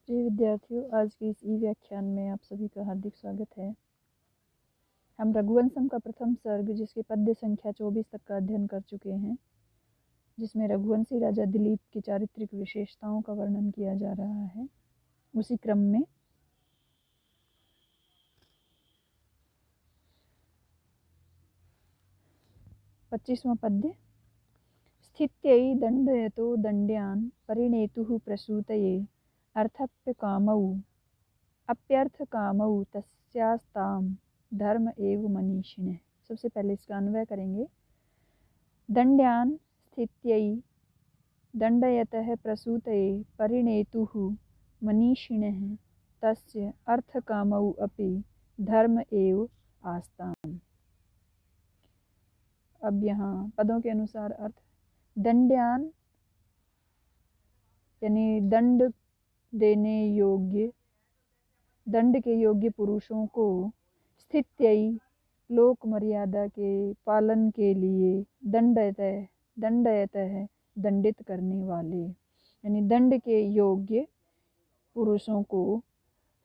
प्रिय विद्यार्थियों, आज के इस ई व्याख्यान में आप सभी का हार्दिक स्वागत है। हम रघुवंशम का प्रथम सर्ग जिसके पद्य संख्या 24 तक का अध्ययन कर चुके हैं, जिसमें रघुवंशी राजा दिलीप की चारित्रिक विशेषताओं का वर्णन किया जा रहा है। उसी क्रम में 25वां पद्य। स्थित्यै दण्डयतो दण्ड्यान् परिणेतुः प्रसूतये अर्थप्यकामौ अप्यर्थकामौ तस्यास्तां धर्म एव मनीषिणः। सबसे पहले इसका अन्वय करेंगे। दण्ड्यान् स्थित्यै दण्डयतः प्रसूतये परिणेतुः मनीषिणः तस्य अर्थकामौ अपि धर्म एव आस्ताम्। अब यहाँ पदों के अनुसार अर्थ। दण्ड्यान् यानी दंड देने योग्य, दंड के योग्य पुरुषों को, स्थित्यै लोक मर्यादा के पालन के लिए, दंडयतः दंडित करने वाले, यानी दंड के योग्य पुरुषों को,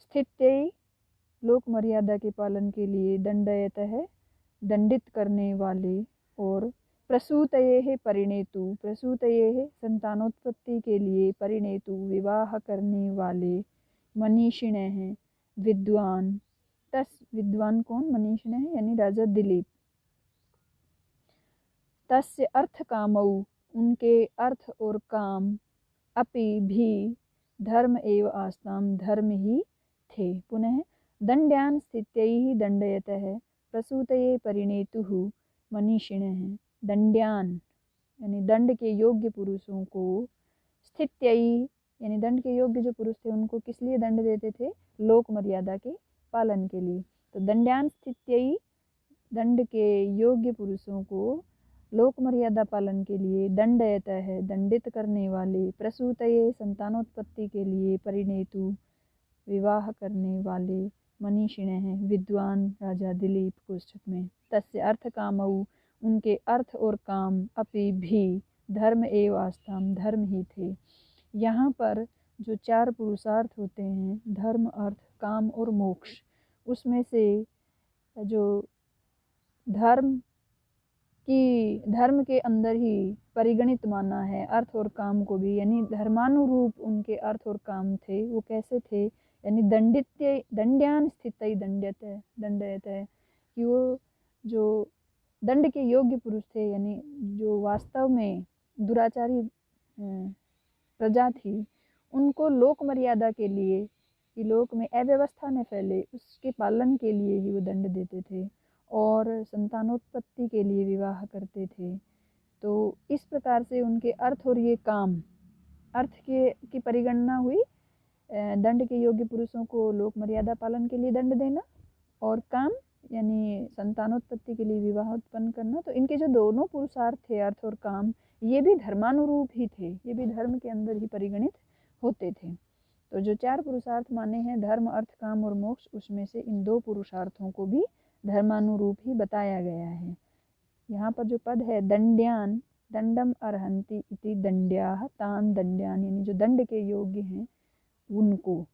स्थित्यै लोक मर्यादा के पालन के लिए, दंडयतः दंडित करने वाले, और प्रसूतये परिणेतु, प्रसूतये संतानोत्पत्ति के लिए, परिणेतु विवाह करने वाले, मनीषिणः विद्वान। तस विद्वान कौन? मनीषिणः यानी राजा दिलीप। तस्य अर्थ कामौ उनके अर्थ और काम, अपि भी धर्म एव आस्ताम धर्म ही थे। पुनः दण्ड्यान् स्थित्यै दण्डयतः प्रसूतये परिणेतुः मनीषिणः। दण्ड्यान् यानी दंड के योग्य पुरुषों को, स्थित्यै यानी दंड के योग्य जो पुरुष थे उनको किस लिए दंड देते थे? लोक मर्यादा के पालन के लिए। तो दण्ड्यान् स्थित्यै दंड के योग्य पुरुषों को लोक मर्यादा पालन के लिए, दण्डयतः दंडित करने वाले, प्रसूतये संतानोत्पत्ति के लिए, परिणेतु विवाह करने वाले, मनीषिणः विद्वान राजा दिलीप कोष्ठक में। तस्य अर्थ कामौ उनके अर्थ और काम, अपि भी धर्म एव आस्ताम धर्म ही थे। यहाँ पर जो 4 पुरुषार्थ होते हैं, धर्म, अर्थ, काम और मोक्ष, उसमें से जो धर्म के अंदर ही परिगणित माना है अर्थ और काम को भी, यानी धर्मानुरूप उनके अर्थ और काम थे। वो कैसे थे? यानी दण्ड्यान् स्थित्यै दण्डयतः कि वो जो दंड के योग्य पुरुष थे, यानी जो वास्तव में दुराचारी प्रजा थी, उनको लोक मर्यादा के लिए, कि लोक में अव्यवस्था न फैले, उसके पालन के लिए ही वो दंड देते थे, और संतानोत्पत्ति के लिए विवाह करते थे। तो इस प्रकार से उनके अर्थ और ये काम, अर्थ की परिगणना हुई दंड के योग्य पुरुषों को लोक मर्यादा पालन के लिए दंड देना, और काम यानी संतानोत्पत्ति के लिए विवाह उत्पन्न करना। तो इनके जो दोनों पुरुषार्थ थे, अर्थ और काम, ये भी धर्मानुरूप ही थे, ये भी धर्म के अंदर ही परिगणित होते थे। तो जो 4 पुरुषार्थ माने हैं, धर्म, अर्थ, काम और मोक्ष, उसमें से इन 2 पुरुषार्थों को भी धर्मानुरूप ही बताया गया है। यहाँ पर जो पद है दण्ड्यान्, दंडम अर्हन्ति इति दण्ड्याः तान् दण्ड्यान्, यानी जो दंड के योग्य हैं उनको।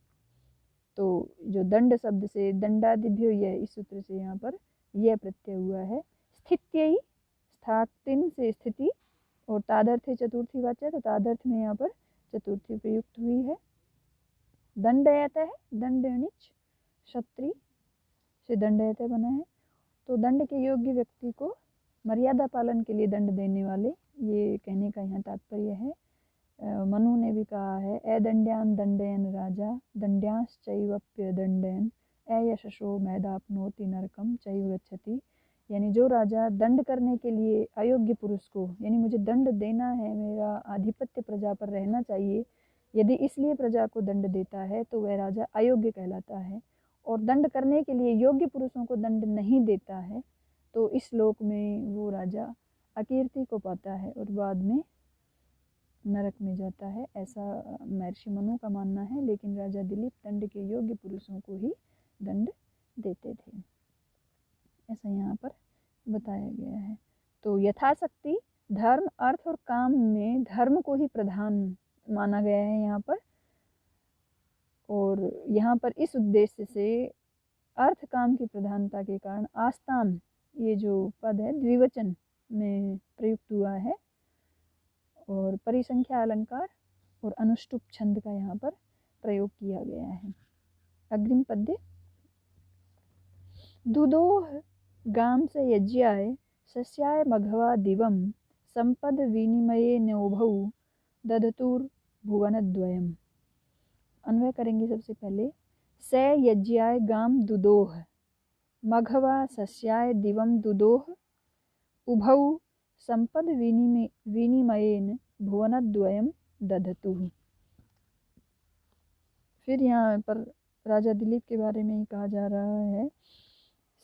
तो जो दंड शब्द से दंडादिभ्यो यह, इस सूत्र से यहाँ पर यह प्रत्यय हुआ है। स्थित्यै, स्थाक्तिन से स्थिति, और तादर्थ चतुर्थी वाच्य, तो तादर्थ में यहाँ पर चतुर्थी प्रयुक्त हुई है। दण्डयतः, दण्डनिच क्षत्रिय से दण्डयतः बना है। तो दंड के योग्य व्यक्ति को मर्यादा पालन के लिए दंड देने वाले, ये कहने का यहाँ तात्पर्य है। मनु ने भी कहा है, अदण्ड्यान् दण्डयन् राजा दण्ड्यांश्चैवप्य दण्डयन् अयशसो मैदाप्नोति नरकम चैव गच्छति। यानी जो राजा दंड करने के लिए अयोग्य पुरुष को, यानी मुझे दंड देना है, मेरा आधिपत्य प्रजा पर रहना चाहिए, यदि इसलिए प्रजा को दंड देता है तो वह राजा अयोग्य कहलाता है। और दंड करने के लिए योग्य पुरुषों को दंड नहीं देता है तो इस लोक में वो राजा अकीर्ति को पाता है और बाद में नरक में जाता है, ऐसा महर्षि मनु का मानना है। लेकिन राजा दिलीप दंड के योग्य पुरुषों को ही दंड देते थे, ऐसा यहाँ पर बताया गया है। तो यथाशक्ति धर्म, अर्थ और काम में धर्म को ही प्रधान माना गया है यहाँ पर, और यहाँ पर इस उद्देश्य से अर्थ काम की प्रधानता के कारण आस्ताम, ये जो पद है द्विवचन में प्रयुक्त हुआ है, और परिसंख्या अलंकार और अनुष्टुप छंद का यहाँ पर प्रयोग किया गया है। अग्रिम पद्य। दुदोह गाम से यज्ञाय सस्याय मघवा दिवम संपद विनिमये नोभौ दधतुर भुवनद्वयम्। अन्वय करेंगे सबसे पहले। से यज्ञाय गाम दुदोह मघवा सस्याय दिवम दुदोह उभौ संपद विनिमयेन भुवनद्वयम् दधतुः। फिर यहाँ पर राजा दिलीप के बारे में ही कहा जा रहा है।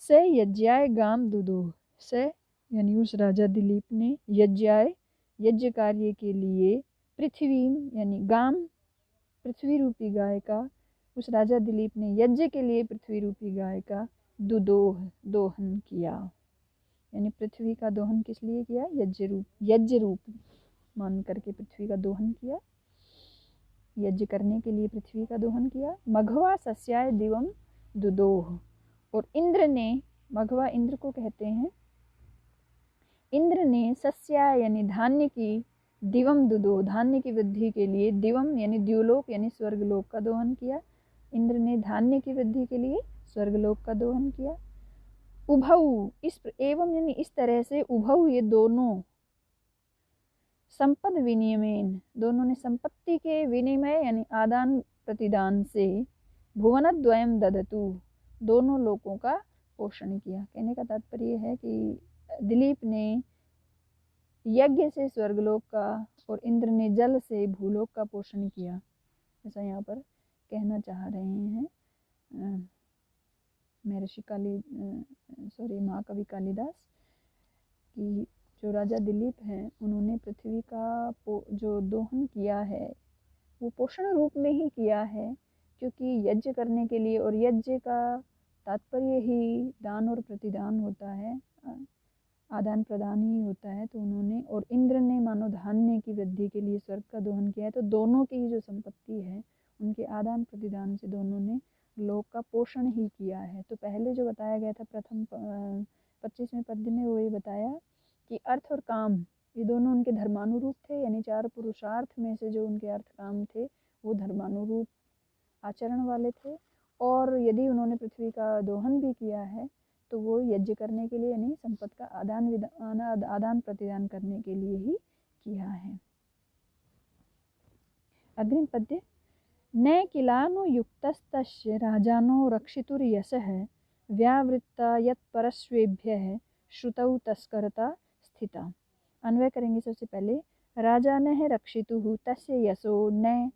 से यज्ञाय गाम दुदोह, से यानी उस राजा दिलीप ने यज्ञाय यज्ञ कार्य के लिए पृथ्वी यानी गाम पृथ्वी रूपी गाय का, उस राजा दिलीप ने यज्ञ के लिए पृथ्वी रूपी गाय का दुदोह दोहन किया। यानी पृथ्वी का दोहन किस लिए किया? यज्ञ रूप मान करके पृथ्वी का दोहन किया, यज्ञ करने के लिए पृथ्वी का दोहन किया। मघवा सस्याय दिवम दुदोह, और इंद्र ने, मघवा इंद्र को कहते हैं, इंद्र ने सस्याय यानी धान्य की, दिवम दुदो धान्य की वृद्धि के लिए, दिवम यानी द्युलोक यानी स्वर्गलोक का दोहन किया। इंद्र ने धान्य की वृद्धि के लिए स्वर्गलोक का दोहन किया। उभौ, इस एवं यानी इस तरह से, उभौ ये दोनों, संपद विनिमयन दोनों ने संपत्ति के विनिमय यानी आदान प्रतिदान से, भुवनद्वयम् दधतु दोनों लोकों का पोषण किया। कहने का तात्पर्य है कि दिलीप ने यज्ञ से स्वर्गलोक का और इंद्र ने जल से भूलोक का पोषण किया, ऐसा यहाँ पर कहना चाह रहे हैं महर्षि महाकवि कालिदास कि जो राजा दिलीप हैं उन्होंने पृथ्वी का जो दोहन किया है वो पोषण रूप में ही किया है, क्योंकि यज्ञ करने के लिए, और यज्ञ का तात्पर्य ही दान और प्रतिदान होता है, आदान प्रदान ही होता है। तो उन्होंने, और इंद्र ने मानो धान्य की वृद्धि के लिए स्वर्ग का दोहन किया है, तो दोनों की ही जो संपत्ति है उनके आदान प्रदान से दोनों ने लोक का पोषण ही किया है। तो पहले जो बताया गया था प्रथम 25वें पद्य में, वो ये बताया कि अर्थ और काम ये दोनों उनके धर्मानुरूप थे, यानी 4 पुरुषार्थ में से जो उनके अर्थ काम थे वो धर्मानुरूप आचरण वाले थे, और यदि उन्होंने पृथ्वी का दोहन भी किया है तो वो यज्ञ करने के लिए यानी संपत्ति का आदान प्रतिदान करने के लिए ही किया है। अग्रिम पद्य। न किलानु युक्तस्तस्य राजानो रक्षितुर्यशः व्यावृत्ता यत्परश्वेभ्यः श्रुतौ तस्करता स्थिता। अन्वय करेंगे सबसे पहले। राजानः रक्षितुः तस्य यशो न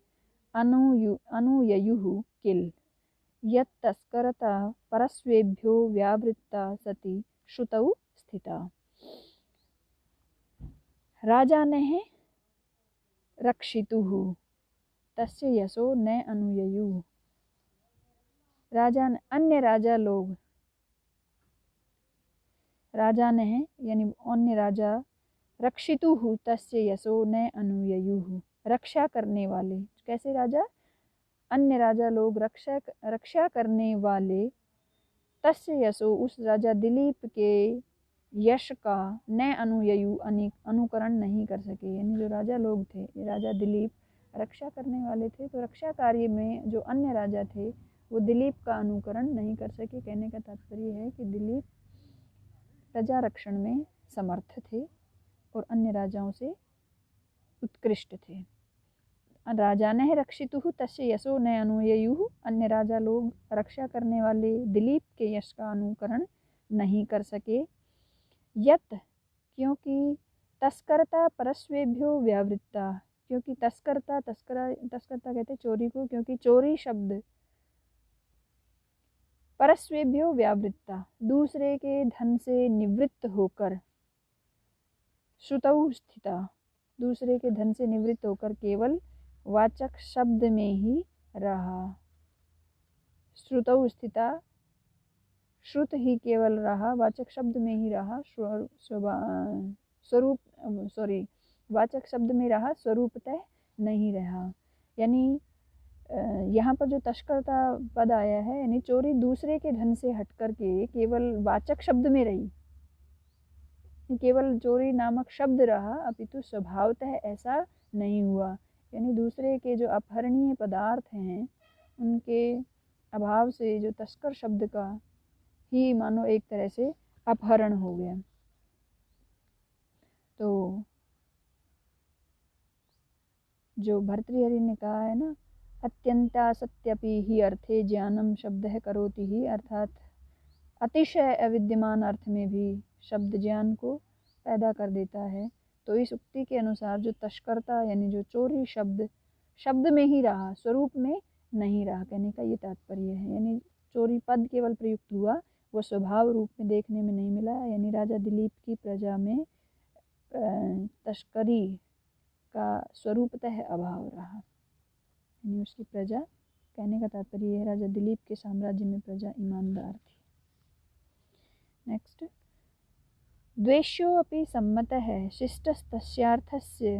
अनुययुः किल यत्तस्करता परस्वेभ्यो व्यावृत्ता सति श्रुतौ स्थिता। राजानः रक्षितुः तस्य यशो न अनुययुः, राजा अन्य राजा लोग, राजानः यानी अन्य राजा, रक्षितुः तस्य यशो न अनुययुः रक्षा करने वाले, कैसे राजा? अन्य राजा लोग रक्षा करने वाले, तस्य यशो उस राजा दिलीप के यश का, न अनुययु अनुकरण नहीं कर सके। यानी जो राजा लोग थे, ये राजा दिलीप रक्षा करने वाले थे, तो रक्षा कार्य में जो अन्य राजा थे वो दिलीप का अनुकरण नहीं कर सके। कहने का तात्पर्य है कि दिलीप प्रजा रक्षण में समर्थ थे और अन्य राजाओं से उत्कृष्ट थे। राजानः रक्षितुः तस्य यशो न अनुययुः, अन्य राजा लोग रक्षा करने वाले दिलीप के यश का अनुकरण नहीं कर सके। यत, क्योंकि तस्करता परस्वेभ्यो व्यावृत्ता, क्योंकि तस्करता कहते चोरी को, क्योंकि चोरी शब्द परस्वेभ्यो व्यावृत्ता दूसरे के धन से निवृत्त होकर, श्रुतौ स्थिता दूसरे के धन से निवृत्त होकर केवल वाचक शब्द में ही रहा। श्रुतौ स्थिता, श्रुत ही केवल रहा, वाचक शब्द में ही रहा, वाचक शब्द में रहा, स्वरूपतः नहीं रहा। यानी यहाँ पर जो तस्करता पद आया है यानी चोरी दूसरे के धन से हट करके केवल वाचक शब्द में रही, केवल चोरी नामक शब्द रहा, अपितु स्वभावतः ऐसा नहीं हुआ। यानी दूसरे के जो अपहरणीय पदार्थ हैं उनके अभाव से जो तस्कर शब्द का ही मानो एक तरह से अपहरण हो गया। तो जो भर्तृहरि ने कहा है ना, अत्यंता सत्यपि ही अर्थे ज्ञानम शब्द है करोति ही, अर्थात अतिशय अविद्यमान अर्थ में भी शब्द ज्ञान को पैदा कर देता है। तो इस उक्ति के अनुसार जो तस्करता यानी जो चोरी शब्द में ही रहा, स्वरूप में नहीं रहा, कहने का ये तात्पर्य है। यानी चोरी पद केवल प्रयुक्त हुआ, वो स्वभाव रूप में देखने में नहीं मिला। यानी राजा दिलीप की प्रजा में तस्करी का स्वरूपतः अभाव रहा, यानी उसकी प्रजा, कहने का तात्पर्य है राजा दिलीप के साम्राज्य में प्रजा ईमानदार थी। नेक्स्ट, द्वेष्योऽपि सम्मतः शिष्टस्तस्यार्थस्य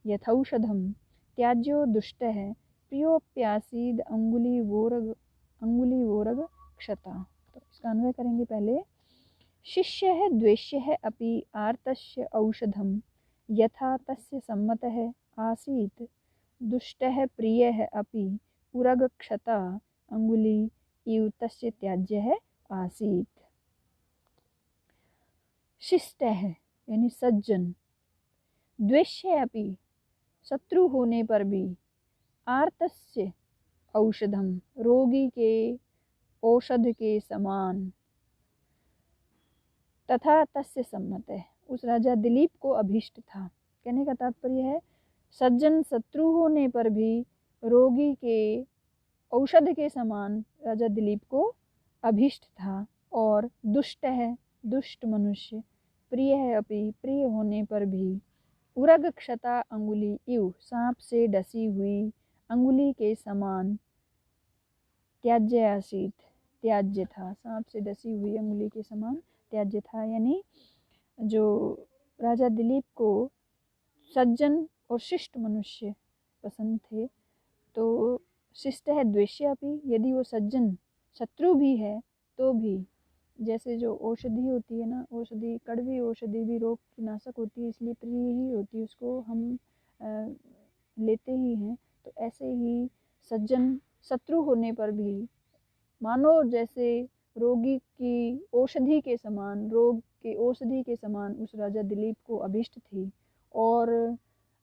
यथौषधं त्याज्यो दुष्टः प्रियोप्यासीद अंगुलीवोरग क्षता। तो इसका अन्वय करेंगे पहले। शिष्यः द्वेष्यः अपि आर्तस्य औषधं यथा तस्य सम्मतः आसीत्, दुष्टः प्रियः अपि उरगक्षता अंगुली इव तस्य त्याज्यः आसीत्। शिष्टः यानी सज्जन, द्वेष्य अपि शत्रु होने पर भी, आर्तस्य औषधम रोगी के औषध के समान, तथा तस्य सम्मत है उस राजा दिलीप को अभीष्ट था। कहने का तात्पर्य है सज्जन शत्रु होने पर भी रोगी के औषध के समान राजा दिलीप को अभीष्ट था। और दुष्ट है दुष्ट मनुष्य, प्रिय है अपि प्रिय होने पर भी, उरग क्षता अंगुली इव सांप से डसी हुई अंगुली के समान, त्याज्य आसीत त्याज्य था, सांप से डसी हुई अंगुली के समान त्याज्य था। यानी जो राजा दिलीप को सज्जन और शिष्ट मनुष्य पसंद थे, तो शिष्ट है द्वेष्य अपि, यदि वो सज्जन शत्रु भी है तो भी, जैसे जो औषधि होती है ना, औषधि कड़वी औषधि भी रोग की नाशक होती है, इसलिए प्रिय ही होती है, उसको हम लेते ही हैं। तो ऐसे ही सज्जन शत्रु होने पर भी मानो जैसे रोगी की औषधि के समान, रोग के औषधि के समान उस राजा दिलीप को अभिष्ट थी। और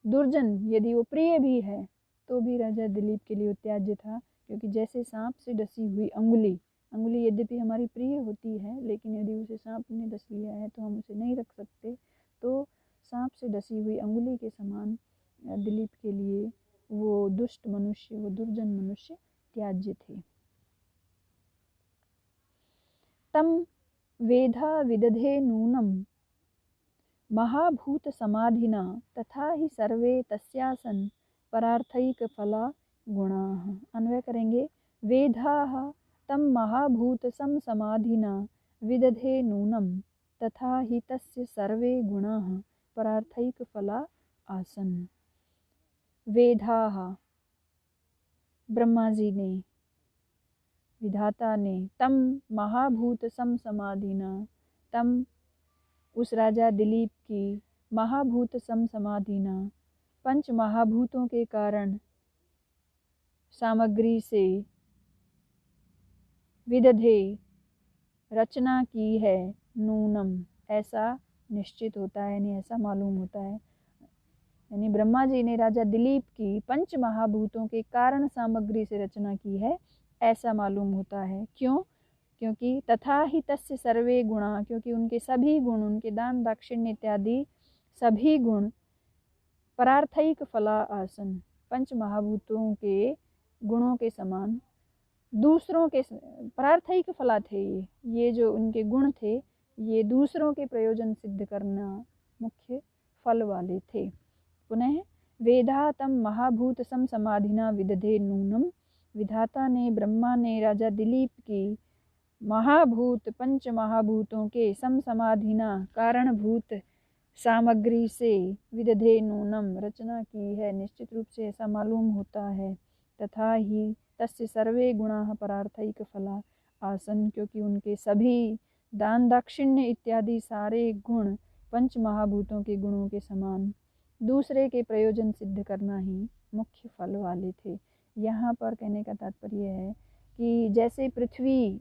दुर्जन यदि वो प्रिय भी है तो भी राजा दिलीप के लिए त्याज्य था, क्योंकि जैसे सांप से डसी हुई अंगुली यद्यपि हमारी प्रिय होती है, लेकिन यदि उसे सांप ने डस लिया है तो हम उसे नहीं रख सकते। तो सांप से डसी हुई अंगुली के समान दिलीप के लिए वो दुष्ट मनुष्य, वो दुर्जन मनुष्य त्याज्य थे। तम वेधा विदधे नूनम महाभूत समाधिना तथा ही सर्वे तस्यासन परार्थैक फला गुणाः। अन्वय करेंगे। वेदाः तम महाभूत सम समाधिना विदधे नूनम तथा ही तस्य सर्वे गुणाः परार्थैक फला आसन। वेदाः ब्रह्मा जी ने, विधाता ने, तम महाभूत सम समाधिना, तम उस राजा दिलीप की, महाभूत सम समाधिना पंच महाभूतों के कारण सामग्री से, विदधे रचना की है, नूनम ऐसा निश्चित होता है, यानी ऐसा मालूम होता है। यानी ब्रह्मा जी ने राजा दिलीप की पंच महाभूतों के कारण सामग्री से रचना की है, ऐसा मालूम होता है। क्यों? क्योंकि तथा ही तस्य सर्वे गुणा, क्योंकि उनके सभी गुण, उनके दान दाक्षिण्य इत्यादि सभी गुण परार्थैक फला आसन, पंच महाभूतों के गुणों के समान दूसरों के परार्थैक फला थे। ये जो उनके गुण थे ये दूसरों के प्रयोजन सिद्ध करना मुख्य फल वाले थे। पुनः वेदा तम महाभूत सम समाधिना विदधे नूनम, विधाता ने, ब्रह्मा ने राजा दिलीप की महाभूत पंच महाभूतों के सम समाधिना कारणभूत सामग्री से, विदधे नूनम रचना की है, निश्चित रूप से ऐसा मालूम होता है। तथा ही तस्य सर्वे गुणाः परार्थैक फला आसन, क्योंकि उनके सभी दान दाक्षिण्य इत्यादि सारे गुण पंच महाभूतों के गुणों के समान दूसरे के प्रयोजन सिद्ध करना ही मुख्य फल वाले थे। यहाँ पर कहने का तात्पर्य है कि जैसे पृथ्वी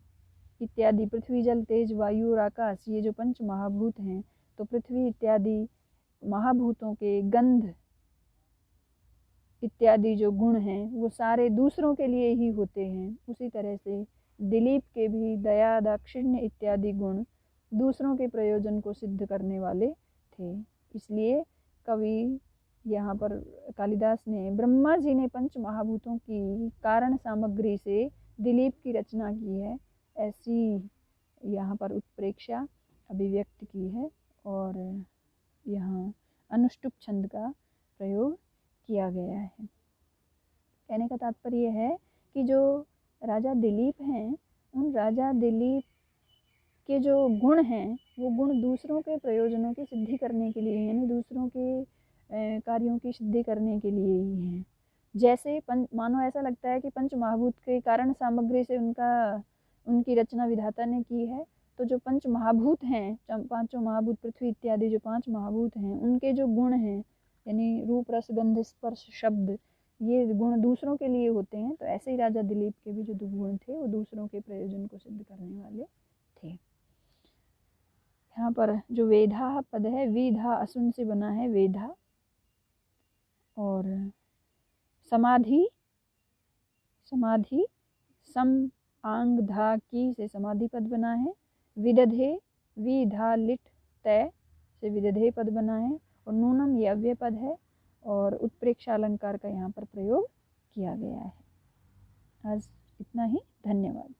इत्यादि, पृथ्वी जल तेज वायु और आकाश, ये जो पंच महाभूत हैं, तो पृथ्वी इत्यादि महाभूतों के गंध इत्यादि जो गुण हैं वो सारे दूसरों के लिए ही होते हैं। उसी तरह से दिलीप के भी दया दाक्षिण्य इत्यादि गुण दूसरों के प्रयोजन को सिद्ध करने वाले थे। इसलिए कवि यहाँ पर कालिदास ने, ब्रह्मा जी ने पंच महाभूतों की कारण सामग्री से दिलीप की रचना की है, ऐसी यहाँ पर उत्प्रेक्षा अभिव्यक्त की है और यहाँ अनुष्टुप छंद का प्रयोग किया गया है। कहने का तात्पर्य है कि जो राजा दिलीप हैं, उन राजा दिलीप के जो गुण हैं वो गुण दूसरों के प्रयोजनों की सिद्धि करने के लिए, यानी दूसरों के कार्यों की सिद्धि करने के लिए ही हैं। जैसे मानो ऐसा लगता है कि पंच महाभूत के कारण सामग्री से उनकी रचना विधाता ने की है, तो जो पंच महाभूत हैं, पांचों महाभूत पृथ्वी इत्यादि जो पांच महाभूत हैं, उनके जो गुण हैं यानी रूप रस गंध स्पर्श शब्द, ये गुण दूसरों के लिए होते हैं। तो ऐसे ही राजा दिलीप के भी जो गुण थे वो दूसरों के प्रयोजन को सिद्ध करने वाले थे। यहाँ पर जो वेधा पद है, विधा असुन से बना है वेधा, और समाधि सम आंग धा की से समाधि पद बना है। विदधे विधा लिट तय से विदधे पद बना है, और नूनम ये अव्यय पद है, और उत्प्रेक्षा अलंकार का यहाँ पर प्रयोग किया गया है। आज इतना ही, धन्यवाद।